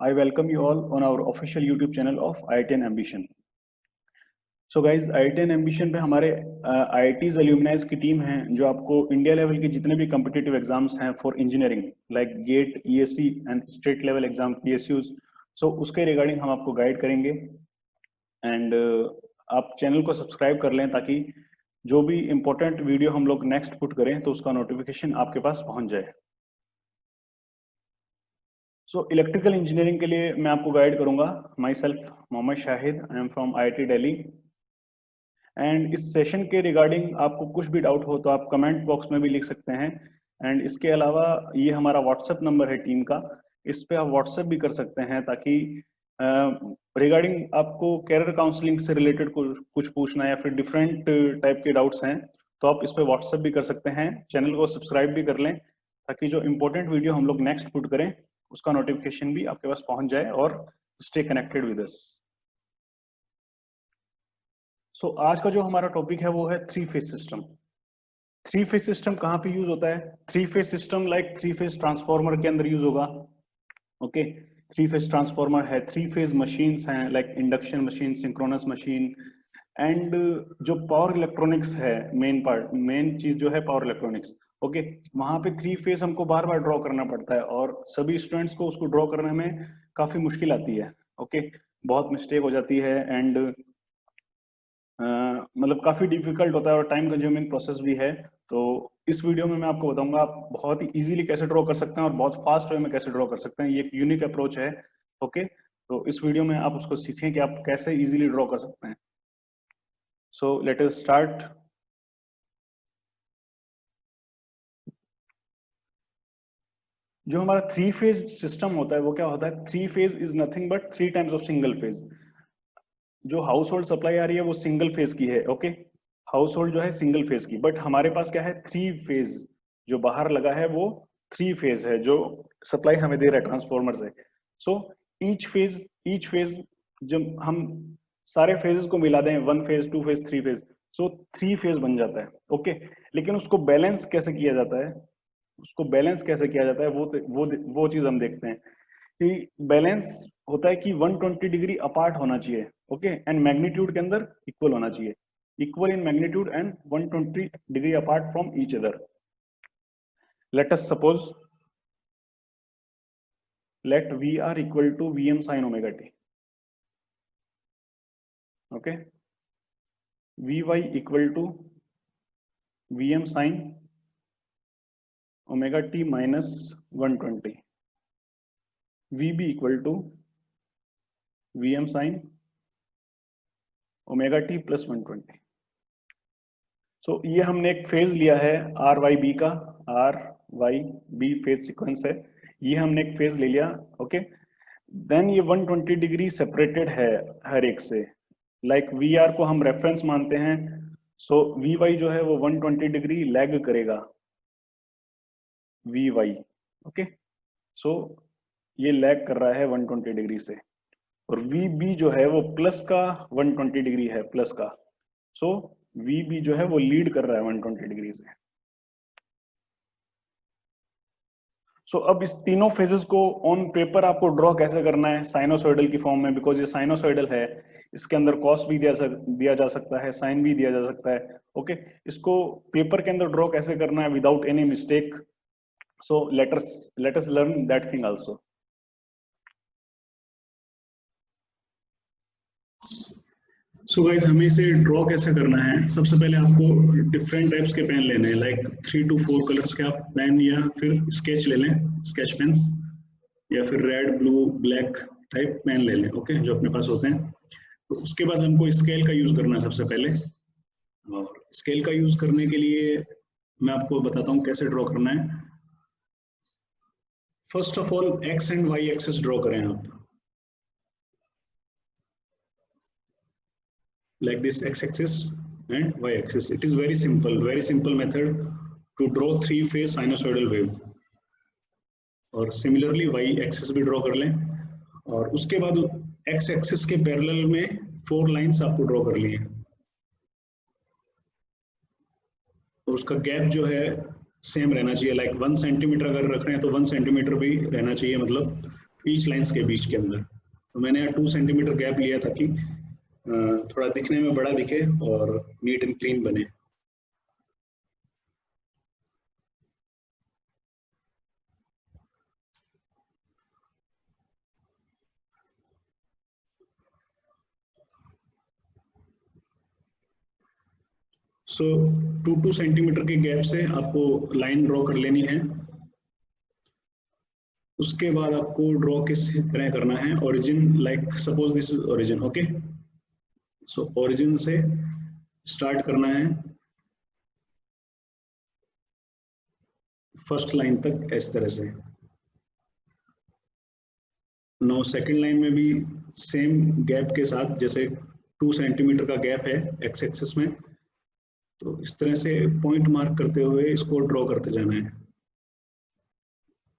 I welcome you all on our official YouTube channel of IITN Ambition. So guys, IITN Ambition पे हमारे IITs alumni की team है जो आपको India level के जितने भी कम्पिटिटिव एग्जाम्स हैं for engineering like get, ESC and state level exam PSUs, सो उसके रिगार्डिंग हम आपको गाइड करेंगे एंड आप चैनल को सब्सक्राइब कर लें ताकि जो भी इम्पोर्टेंट वीडियो हम लोग नेक्स्ट पुट करें तो उसका नोटिफिकेशन आपके पास पहुंच जाए। सो इलेक्ट्रिकल इंजीनियरिंग के लिए मैं आपको गाइड करूंगा। Myself Mohammad Shahid, I am from IIT Delhi and इस सेशन के रिगार्डिंग आपको कुछ भी डाउट हो तो आप कमेंट बॉक्स में भी लिख सकते हैं। एंड इसके अलावा ये हमारा व्हाट्सएप नंबर है टीम का, इस पे आप व्हाट्सएप भी कर सकते हैं ताकि रिगार्डिंग आपको कैरियर काउंसलिंग से रिलेटेड कुछ पूछना है या फिर डिफरेंट टाइप के डाउट्स हैं तो आप इस पे व्हाट्सएप भी कर सकते हैं। चैनल को सब्सक्राइब भी कर लें ताकि जो इम्पोर्टेंट वीडियो हम लोग नेक्स्ट पुट करें उसका नोटिफिकेशन भी आपके पास पहुंच जाए और स्टे कनेक्टेड विद अस। सो आज का जो हमारा टॉपिक है वो है three phase system. Three phase system कहाँ पे यूज होता है? Three phase system like three phase transformer के अंदर यूज होगा। ओके, थ्री फेज ट्रांसफार्मर है, थ्री फेज मशीन्स हैं like induction machine, synchronous machine and जो पावर इलेक्ट्रॉनिक्स है, मेन चीज जो है पावर इलेक्ट्रॉनिक्स। ओके, वहां पे थ्री फेज हमको बार बार ड्रॉ करना पड़ता है और सभी स्टूडेंट्स को उसको ड्रॉ करने में काफी मुश्किल आती है। ओके, बहुत मिस्टेक हो जाती है एंड मतलब काफी डिफिकल्ट होता है और टाइम कंज्यूमिंग प्रोसेस भी है। तो इस वीडियो में मैं आपको बताऊंगा आप बहुत ही इजीली कैसे ड्रॉ कर सकते हैं और बहुत फास्ट वे में कैसे ड्रॉ कर सकते हैं। ये एक यूनिक अप्रोच है। ओके, तो इस वीडियो में आप उसको सीखें कि आप कैसे इजीली ड्रॉ कर सकते हैं। So let us start. जो हमारा थ्री फेज सिस्टम होता है वो क्या होता है? Three phase is nothing but three times of single phase. जो हाउस होल्ड सप्लाई आ रही है वो सिंगल फेज की है। ओके, हाउस होल्ड जो है सिंगल फेज की, बट हमारे पास क्या है? Three phase. जो बाहर लगा है वो थ्री फेज है जो सप्लाई हमें दे रहा है ट्रांसफॉर्मर से। सो ईच फेज जब हम सारे फेजेस को मिला दें, one phase, two phase, three phase, so three phase बन जाता है। ओके, लेकिन उसको बैलेंस कैसे किया जाता है? उसको बैलेंस कैसे किया जाता है वो चीज हम देखते हैं कि बैलेंस होता है कि 120 डिग्री अपार्ट होना चाहिए। ओके, एंड मैग्नीट्यूड के अंदर इक्वल होना चाहिए, equal in magnitude and 120 degree apart from each other. Late us suppose let VR equal to VM sin omega t. Okay, Vy equal to VM sin omega t minus 120. Vb equal to VM sin omega t plus 120. So ये हमने एक phase लिया है RYB का, RYB phase sequence है, ये हमने एक फेज ले लिया। ओके, देन ये 120 डिग्री सेपरेटेड है हर एक से, लाइक VR को हम रेफरेंस मानते हैं। सो Vy जो है वो 120 डिग्री लैग करेगा Vy। ओके, सो ये लैग कर रहा है 120 डिग्री से, और Vb जो है वो प्लस का 120 डिग्री है, प्लस का। सो Vb जो है वो लीड कर रहा है 120 डिग्री से। सो अब इस तीनों फेजेस को ऑन पेपर आपको ड्रॉ कैसे करना है? साइनोसॉइडल की फॉर्म में, बिकॉज ये साइनोसॉइडल है, इसके अंदर कॉस भी दिया जा सकता है, साइन भी दिया जा सकता है। ओके, इसको पेपर के अंदर ड्रॉ कैसे करना है without any mistake? So let us learn that thing also. So guys, हमें इसे ड्रॉ कैसे करना है? सबसे पहले आपको डिफरेंट टाइप्स के पेन लेने हैं, लाइक 3 to 4 कलर्स के आप पेन या फिर स्केच ले लें, स्केच पेन्स, या फिर red, blue, black type pen ले लें। ओके, जो अपने पास होते हैं। तो उसके बाद हमको स्केल का यूज करना है सबसे पहले, और स्केल का यूज करने के लिए मैं आपको बताता हूँ कैसे ड्रॉ करना है। First of all X and Y axis draw करें आप, like this x-axis and y-axis. It is very simple method to draw three phase sinusoidal wave. और सिमिलरली y-axis भी ड्रॉ कर लें, और उसके बाद x-axis के पैरेलल में 4 लाइंस आपको ड्रॉ कर लिए, और उसका गैप जो है सेम रहना चाहिए, लाइक 1 सेंटीमीटर अगर रख रहे हैं तो 1 सेंटीमीटर भी रहना चाहिए, मतलब ईच लाइंस के बीच के अंदर। तो मैंने यहाँ 2 सेंटीमीटर गैप लिया ताकि थोड़ा दिखने में बड़ा दिखे और नीट एंड क्लीन बने। सो 2 सेंटीमीटर के गैप से आपको लाइन ड्रॉ कर लेनी है। उसके बाद आपको ड्रॉ किस तरह करना है, origin, like suppose this is origin, okay. So origin से स्टार्ट करना है फर्स्ट लाइन तक इस तरह से। नो सेकंड लाइन में भी सेम गैप के साथ, जैसे 2 सेंटीमीटर का गैप है एक्स एक्सिस में, तो इस तरह से पॉइंट मार्क करते हुए इसको ड्रॉ करते जाना है,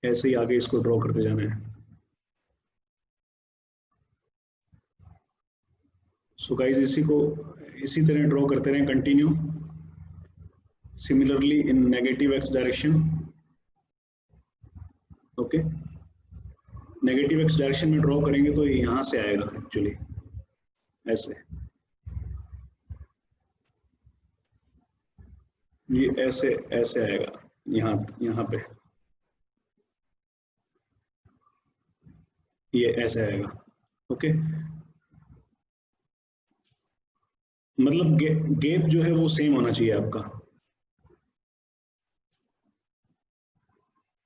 ऐसे ही आगे इसको ड्रॉ करते जाना है। सो गाइस इसी तरह ड्रॉ करते रहें continue. Similarly in negative x direction, okay. Negative x direction में ड्रॉ करेंगे तो ये यहां से आएगा एक्चुअली, ऐसे, ये ऐसे ऐसे आएगा यहाँ पे, ये ऐसे आएगा, ओके। मतलब गैप जो है वो सेम होना चाहिए आपका।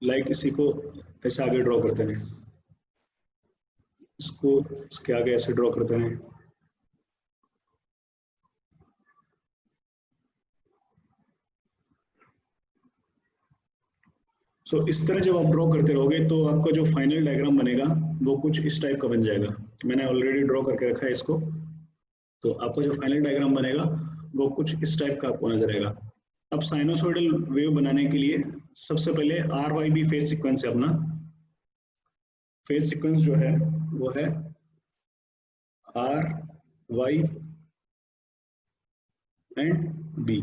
लाइक इसी को ऐसे आगे ड्रॉ करते हैं, इसको इसके आगे ऐसे ड्रॉ करते हैं। तो इस तरह जब आप ड्रॉ करते रहोगे तो आपका जो फाइनल डायग्राम बनेगा वो कुछ इस टाइप का बन जाएगा। मैंने ऑलरेडी ड्रॉ करके रखा है इसको। तो आपका जो फाइनल डायग्राम बनेगा वो कुछ इस टाइप का आपको नजर आएगा। अब साइनोसॉइडल वेव बनाने के लिए सबसे पहले RYB फेज सीक्वेंस है अपना। फेज सीक्वेंस जो है वो है RY एंड B,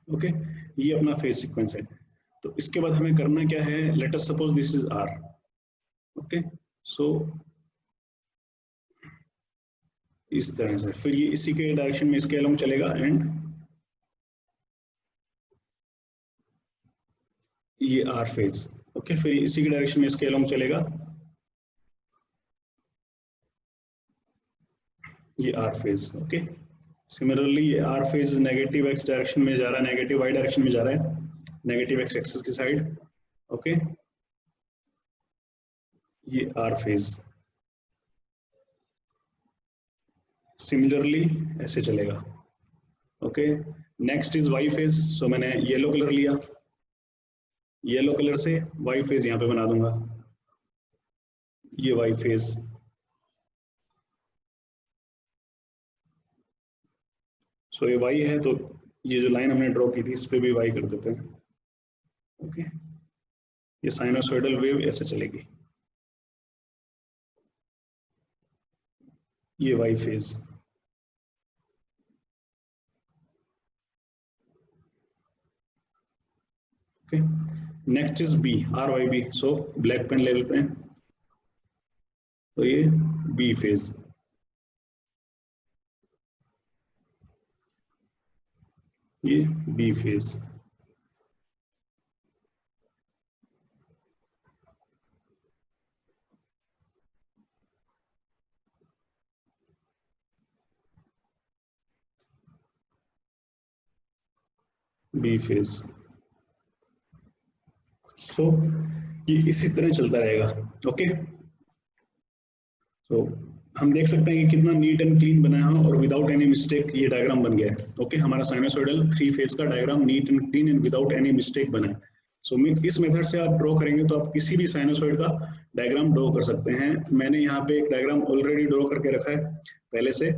ओके। ये अपना फेज सीक्वेंस है। तो इसके बाद हमें करना क्या है, let us suppose this is R, okay. So इस तरह से फिर ये इसी के डायरेक्शन में इसके अलोंग चलेगा एंड ये R फेज, ओके। फिर इसी के डायरेक्शन में इसके अलोंग चलेगा, ये R फेज, ओके। सिमिलरली ये R phase negative x direction में जा रहा है, नेगेटिव वाई डायरेक्शन में जा रहा है, नेगेटिव एक्स एक्सिस की साइड, ओके। ये R फेज सिमिलरली ऐसे चलेगा, okay. Next is Y phase. So मैंने येलो कलर लिया, येलो कलर से Y फेज यहाँ पे बना दूंगा, ये Y फेज, सो ये Y है तो ये जो लाइन हमने ड्रॉ की थी इस पे भी Y कर देते हैं, ओके। ये साइनोसॉइडल वेव ऐसे चलेगी, ये Y phase, okay. Next is B, RYB। So black pen ले लेते हैं, तो ये B फेज, ये B phase, B phase. So ये इसी तरह चलता रहेगा, ओके। तो हम देख सकते हैं कि कितना नीट एंड क्लीन बना है और विदाउट एनी मिस्टेक ये डायग्राम बन गया है, ओके। हमारा साइनोसॉइडल 3 फेज का diagram neat and clean and without any mistake बना है। सो इस मेथड से आप ड्रॉ करेंगे तो आप किसी भी साइनोसॉइड का डायग्राम ड्रॉ कर सकते हैं। मैंने यहाँ पे एक डायग्राम ऑलरेडी ड्रॉ करके रखा है पहले से।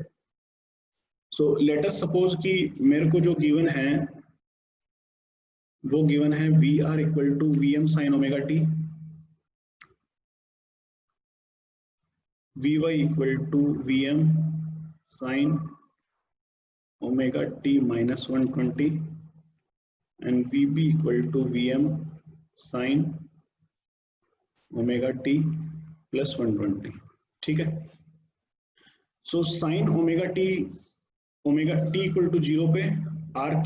सो लेट अस सपोज कि मेरे को जो गिवन है वो गिवन है VR equal to VM sine omega T, Vy equal to VM sine omega T minus 120 and VB equal to VM sine omega T plus 120, ठीक है। So sine omega T equal to 0 पे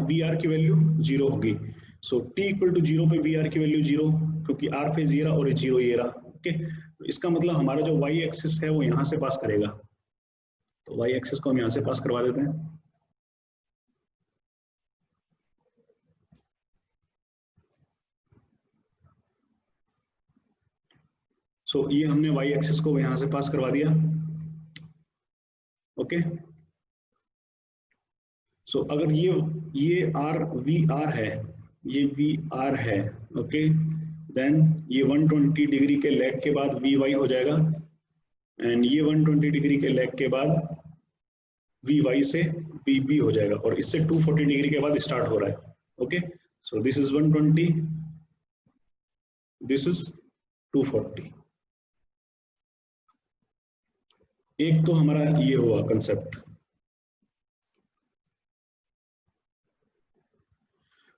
V R की value 0 होगी। So T equal to 0 पे V R की value 0, क्योंकि R phase ये रहा और 0 ये रहा, ओके। तो इसका मतलब हमारा जो वाई एक्सिस है वो यहाँ से पास करेगा, तो वाई एक्सिस को हम यहाँ से पास करवा देते हैं। सो ये हमने वाई एक्सिस को यहाँ से पास करवा दिया, ओके। सो अगर ये आर वी आर है, ये वी आर है, ओके, देन ये 120 डिग्री के लेग के बाद वी वाई हो जाएगा, एंड ये 120 डिग्री के लेग के बाद वी वाई से वी बी हो जाएगा, और इससे 240 डिग्री के बाद स्टार्ट हो रहा है, okay. So this is 120, this is 240। एक तो हमारा ये हुआ कंसेप्ट।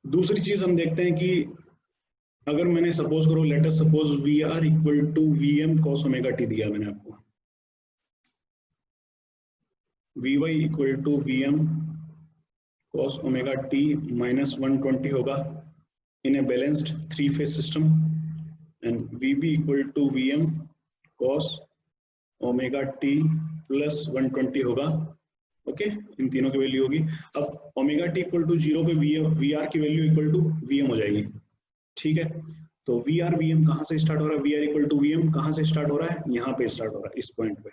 दूसरी चीज हम देखते हैं कि अगर मैंने सपोज करो, let us suppose V R equal to V M cos omega T दिया मैंने आपको, V Y equal to V M cos omega T minus 120 होगा in a balanced 3 phase system, and V B equal to V M cos omega T plus 120 होगा, okay. इन तीनों की value होगी। अब omega T equal to 0 पे V R की value equal to V M हो जाएगी, ठीक है। तो वी आर वी एम कहाँ से स्टार्ट हो रहा है, V R equal to V M कहाँ से स्टार्ट हो रहा है, यहाँ पे स्टार्ट हो रहा है, इस पॉइंट पे।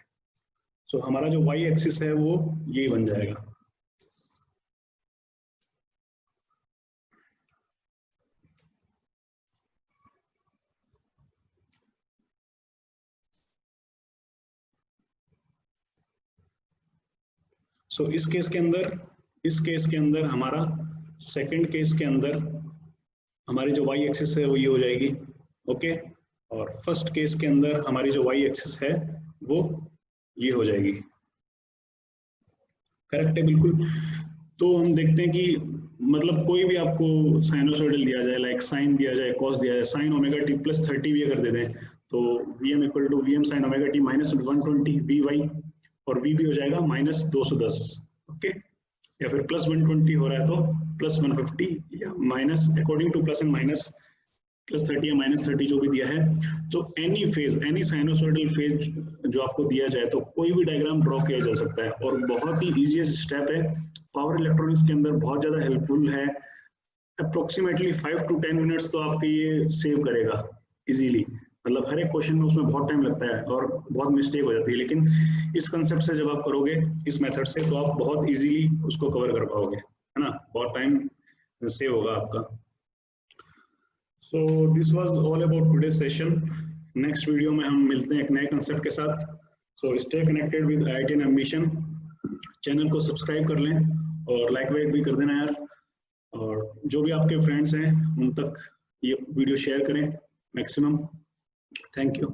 सो हमारा जो वाई एक्सिस है वो ये बन जाएगा। सो इस केस के अंदर हमारा सेकंड केस के अंदर हमारी जो वाई एक्सिस है वो ये हो जाएगी, ओके। और फर्स्ट केस के अंदर हमारी जो वाई एक्सिस है वो ये हो जाएगी, करेक्ट है बिल्कुल। तो हम देखते हैं कि मतलब कोई भी आपको साइनोसॉइडल दिया जाए, लाइक साइन दिया जाए, कॉस दिया जाए, साइन ओमेगा टी प्लस 30 भी अगर दे दें, तो V M equal to V M sine omega T minus 120 V Y, और वी भी हो जाएगा माइनस 210, ओके। या फिर प्लस 120 हो रहा है तो प्लस 150 या minus, according two plus and minus, plus 30 या माइनस 30 जो भी दिया है। तो any phase, any sinusoidal phase जो आपको दिया जाए तो कोई भी डायग्राम ड्रॉ किया जा सकता है, और बहुत ही इजीएस्ट स्टेप है, पावर इलेक्ट्रॉनिक्स के अंदर बहुत ज्यादा हेल्पफुल है। अप्रोक्सीमेटली 5 to 10 मिनट्स तो आपके ये सेव करेगा इजीली। मतलब हर एक क्वेश्चन में उसमें बहुत टाइम लगता है और बहुत मिस्टेक हो जाती है, लेकिन इस कंसेप्ट से जब आप करोगे इस मेथड से, तो आप बहुत इजीली उसको कवर कर पाओगे, है ना, बहुत टाइम सेव होगा आपका। So this was all about today session. Next video में हम मिलते हैं एक नए कंसेप्ट के साथ। So stay connected with IITian ambition. Channel को सब्सक्राइब कर लें और लाइक वाइक भी कर देना यार, और जो भी आपके फ्रेंड्स हैं उन तक ये वीडियो शेयर करें मैक्सिमम। Thank you.